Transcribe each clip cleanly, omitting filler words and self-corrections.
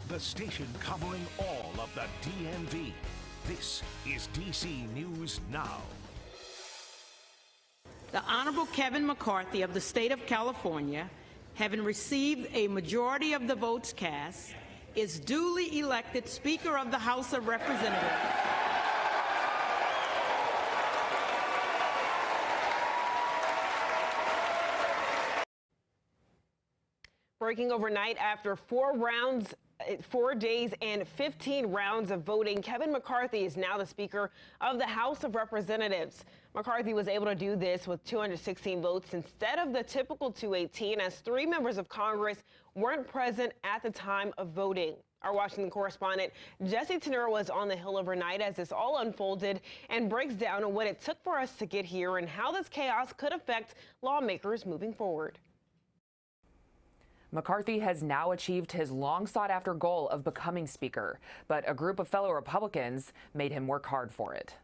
the station covering all of the DMV. This is DC News Now. The Honorable Kevin McCarthy of the state of California, having received a majority of the votes cast, is duly elected Speaker of the House of Representatives. Breaking overnight after 4 days and 15 rounds of voting, Kevin McCarthy is now the Speaker of the House of Representatives. McCarthy was able to do this with 216 votes instead of the typical 218, as 3 members of Congress weren't present at the time of voting. Our Washington correspondent Jesse Tenor was on the Hill overnight as this all unfolded and breaks down what it took for us to get here and how this chaos could affect lawmakers moving forward. McCarthy has now achieved his long-sought-after goal of becoming Speaker, but a group of fellow Republicans made him work hard for it.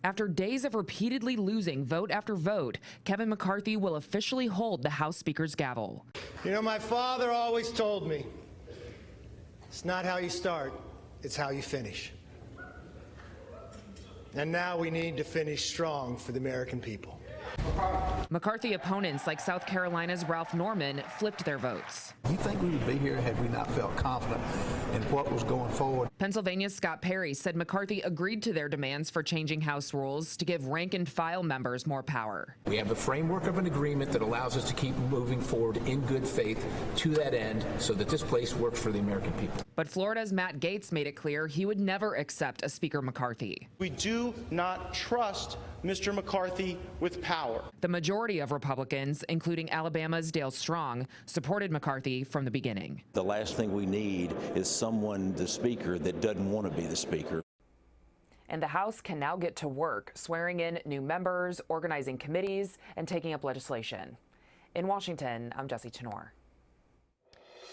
After days of repeatedly losing vote after vote, Kevin McCarthy will officially hold the House Speaker's gavel. You know, my father always told me, it's not how you start, it's how you finish. And now we need to finish strong for the American people. McCarthy opponents like South Carolina's Ralph Norman flipped their votes. You think we would be here had we not felt confident in what was going forward? Pennsylvania's Scott Perry said McCarthy agreed to their demands for changing House rules to give rank-and-file members more power. We have the framework of an agreement that allows us to keep moving forward in good faith to that end so that this place works for the American people. But Florida's Matt Gaetz made it clear he would never accept a Speaker McCarthy. We do not trust Mr. McCarthy with power. The majority of Republicans, including Alabama's Dale Strong, supported McCarthy from the beginning. The last thing we need is someone, the Speaker, that doesn't want to be the Speaker. And the House can now get to work, swearing in new members, organizing committees, and taking up legislation. In Washington, I'm Jesse Tenor.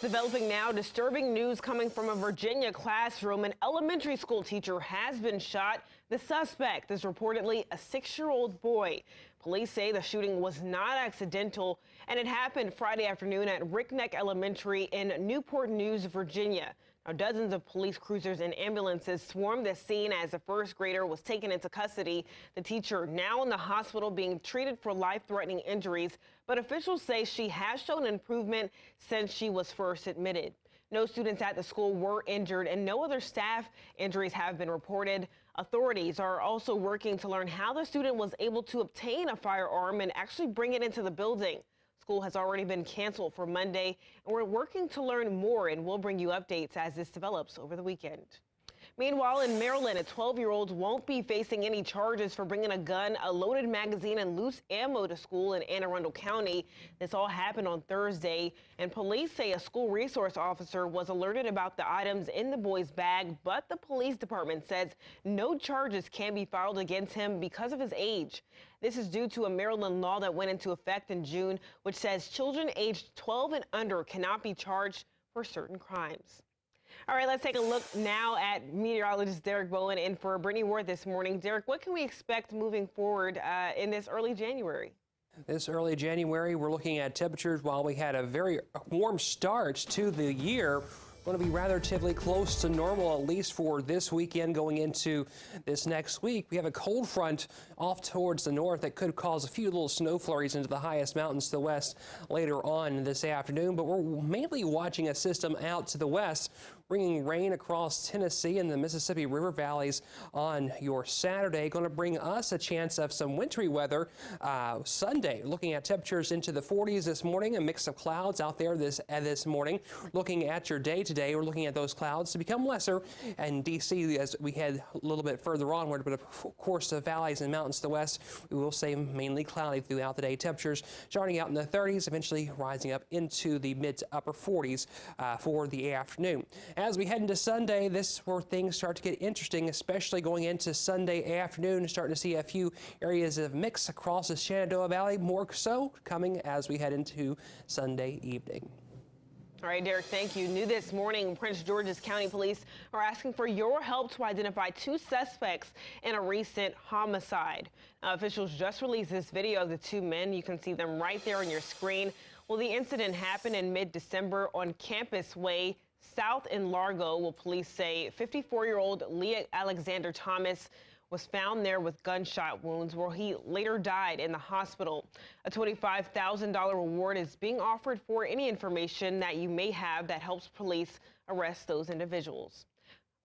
Developing now, disturbing news coming from a Virginia classroom. An elementary school teacher has been shot. The suspect is reportedly a 6-year-old boy. Police say the shooting was not accidental, and it happened Friday afternoon at Rickneck Elementary in Newport News, Virginia. Now, dozens of police cruisers and ambulances swarmed the scene as the first grader was taken into custody. The teacher now in the hospital being treated for life-threatening injuries, but officials say she has shown improvement since she was first admitted. No students at the school were injured, and no other staff injuries have been reported. Authorities are also working to learn how the student was able to obtain a firearm and actually bring it into the building. School has already been canceled for Monday, and we're working to learn more, and we'll bring you updates as this develops over the weekend. Meanwhile, in Maryland, a 12-year-old won't be facing any charges for bringing a gun, a loaded magazine, and loose ammo to school in Anne Arundel County. This all happened on Thursday, and police say a school resource officer was alerted about the items in the boy's bag, but the police department says no charges can be filed against him because of his age. This is due to a Maryland law that went into effect in June, which says children aged 12 and under cannot be charged for certain crimes. All right, let's take a look now at meteorologist Derek Bowen in for Brittany Ward this morning. Derek, what can we expect moving forward in this early January? This early January, we're looking at temperatures while we had a very warm start to the year. Going to be relatively close to normal, at least for this weekend going into this next week. We have a cold front off towards the north that could cause a few little snow flurries into the highest mountains to the west later on this afternoon, but we're mainly watching a system out to the west, bringing rain across Tennessee and the Mississippi River valleys on your Saturday. Going to bring us a chance of some wintry weather Sunday. Looking at temperatures into the 40s this morning, a mix of clouds out there this morning. Looking at your day today, we're looking at those clouds to become lesser. And D.C., as we head a little bit further onward, but of course the valleys and mountains to the west, we will stay mainly cloudy throughout the day. Temperatures starting out in the 30s, eventually rising up into the mid to upper 40s for the afternoon. As we head into Sunday, this is where things start to get interesting, especially going into Sunday afternoon, starting to see a few areas of mix across the Shenandoah Valley, more so coming as we head into Sunday evening. All right, Derek, thank you. New this morning, Prince George's County Police are asking for your help to identify 2 suspects in a recent homicide. Officials just released this video of the 2 men. You can see them right there on your screen. Well, the incident happened in mid-December on Campus Way South in Largo. Well, police say 54-year-old Leah Alexander Thomas was found there with gunshot wounds, where he later died in the hospital. A $25,000 reward is being offered for any information that you may have that helps police arrest those individuals.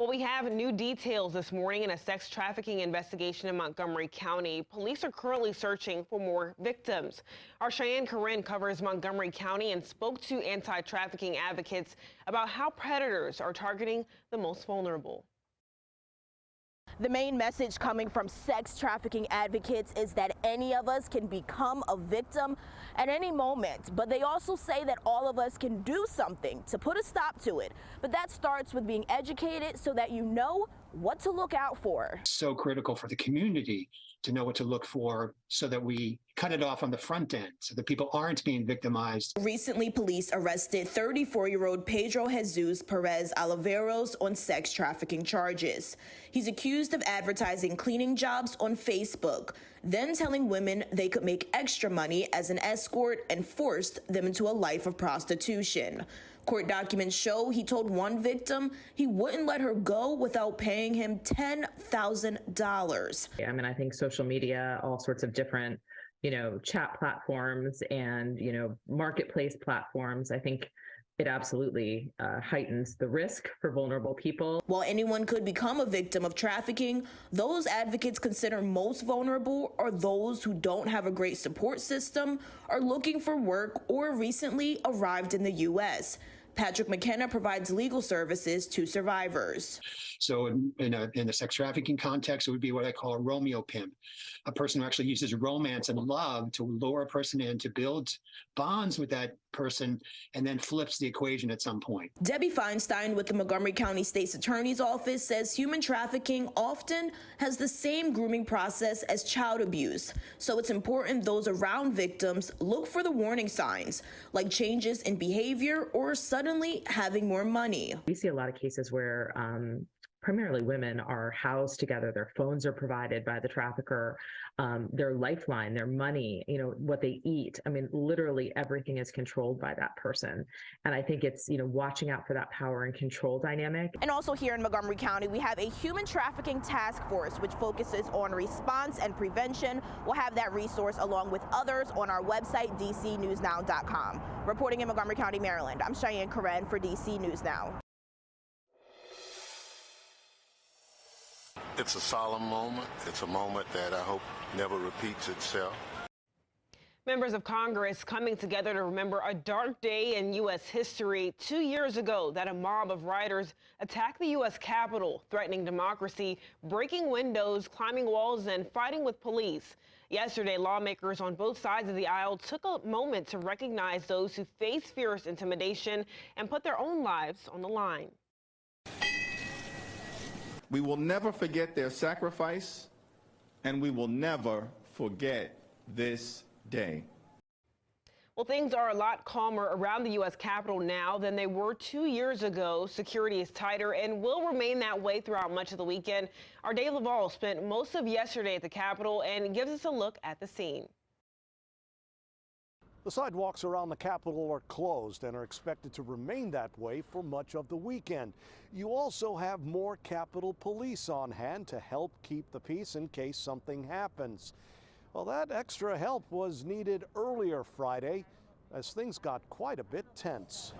Well, we have new details this morning in a sex trafficking investigation in Montgomery County. Police are currently searching for more victims. Our Cheyenne Corinne covers Montgomery County and spoke to anti-trafficking advocates about how predators are targeting the most vulnerable. The main message coming from sex trafficking advocates is that any of us can become a victim at any moment, but they also say that all of us can do something to put a stop to it. But that starts with being educated so that you know what to look out for. So critical for the community to know what to look for so that we cut it off on the front end so that people aren't being victimized. Recently, police arrested 34-year-old Pedro Jesus Perez Oliveros on sex trafficking charges. He's accused of advertising cleaning jobs on Facebook, then telling women they could make extra money as an escort and forced them into a life of prostitution. Court documents show he told one victim he wouldn't let her go without paying him $10,000. I mean, I think social media, all sorts of different, chat platforms and, marketplace platforms, I think it absolutely heightens the risk for vulnerable people. While anyone could become a victim of trafficking, those advocates consider most vulnerable are those who don't have a great support system, are looking for work, or recently arrived in the U.S. Patrick McKenna provides legal services to survivors. So in a sex trafficking context, it would be what I call a Romeo pimp, a person who actually uses romance and love to lure a person in, to build bonds with that person, and then flips the equation at some point. Debbie Feinstein with the Montgomery County State's Attorney's Office says human trafficking often has the same grooming process as child abuse. So it's important those around victims look for the warning signs, like changes in behavior or suddenly having more money. We see a lot of cases where primarily women are housed together. Their phones are provided by the trafficker, their lifeline, their money, what they eat. I mean, literally everything is controlled by that person. And I think it's, watching out for that power and control dynamic. And also here in Montgomery County, we have a human trafficking task force, which focuses on response and prevention. We'll have that resource along with others on our website, dcnewsnow.com. Reporting in Montgomery County, Maryland, I'm Cheyenne Corinne for DC News Now. It's a solemn moment. It's a moment that I hope never repeats itself. Members of Congress coming together to remember a dark day in U.S. history 2 years ago that a mob of rioters attacked the U.S. Capitol, threatening democracy, breaking windows, climbing walls, and fighting with police. Yesterday, lawmakers on both sides of the aisle took a moment to recognize those who face fierce intimidation and put their own lives on the line. We will never forget their sacrifice, and we will never forget this day. Well, things are a lot calmer around the U.S. Capitol now than they were 2 years ago. Security is tighter and will remain that way throughout much of the weekend. Our Dave Laval spent most of yesterday at the Capitol and gives us a look at the scene. The sidewalks around the Capitol are closed and are expected to remain that way for much of the weekend. You also have more Capitol Police on hand to help keep the peace in case something happens. Well, that extra help was needed earlier Friday as things got quite a bit tense.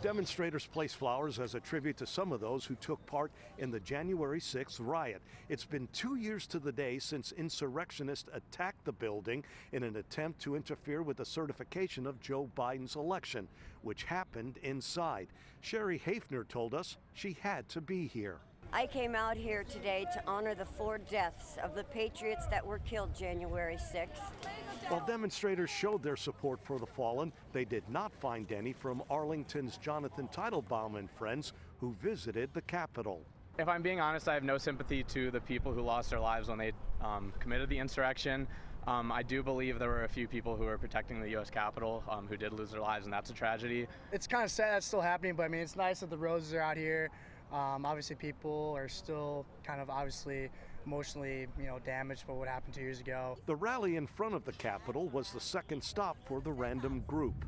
Demonstrators placed flowers as a tribute to some of those who took part in the January 6th riot. It's been 2 years to the day since insurrectionists attacked the building in an attempt to interfere with the certification of Joe Biden's election, which happened inside. Sherry Hafner told us she had to be here. I came out here today to honor the 4 deaths of the patriots that were killed January 6th. While demonstrators showed their support for the fallen, they did not find any from Arlington's Jonathan Teitelbaum and friends who visited the Capitol. If I'm being honest, I have no sympathy to the people who lost their lives when they committed the insurrection. I do believe there were a few people who were protecting the U.S. Capitol who did lose their lives, and that's a tragedy. It's kind of sad that's still happening, but I mean, it's nice that the roses are out here. Obviously, people are still kind of emotionally, damaged by what happened 2 years ago. The rally in front of the Capitol was the second stop for the random group.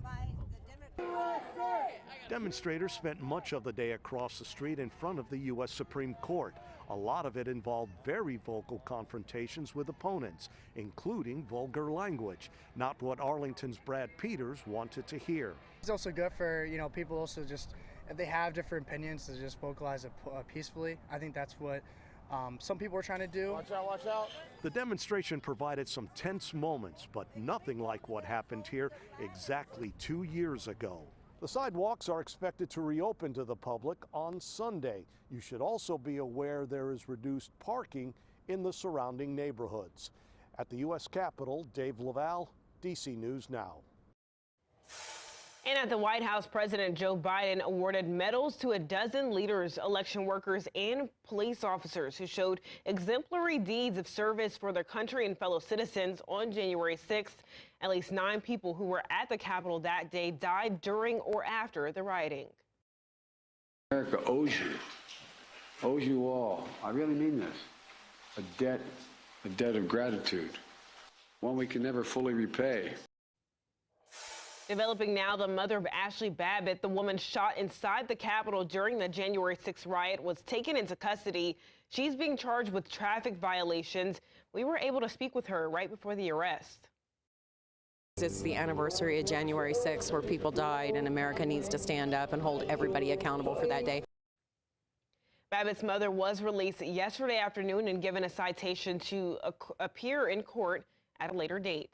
Demonstrators spent much of the day across the street in front of the U.S. Supreme Court. A lot of it involved very vocal confrontations with opponents, including vulgar language, not what Arlington's Brad Peters wanted to hear. It's also good for, people also just, if they have different opinions, to just vocalize it peacefully. I think that's what some people are trying to do. Watch out, watch out. The demonstration provided some tense moments, but nothing like what happened here exactly 2 years ago. The sidewalks are expected to reopen to the public on Sunday. You should also be aware there is reduced parking in the surrounding neighborhoods. At the U.S. Capitol, Dave Laval, DC News Now. And at the White House, President Joe Biden awarded medals to a dozen leaders, election workers, and police officers who showed exemplary deeds of service for their country and fellow citizens on January 6th. At least 9 people who were at the Capitol that day died during or after the rioting. America owes you all, I really mean this, a debt of gratitude, one we can never fully repay. Developing now, the mother of Ashley Babbitt, the woman shot inside the Capitol during the January 6th riot, was taken into custody. She's being charged with traffic violations. We were able to speak with her right before the arrest. It's the anniversary of January 6th where people died, and America needs to stand up and hold everybody accountable for that day. Babbitt's mother was released yesterday afternoon and given a citation to appear in court at a later date.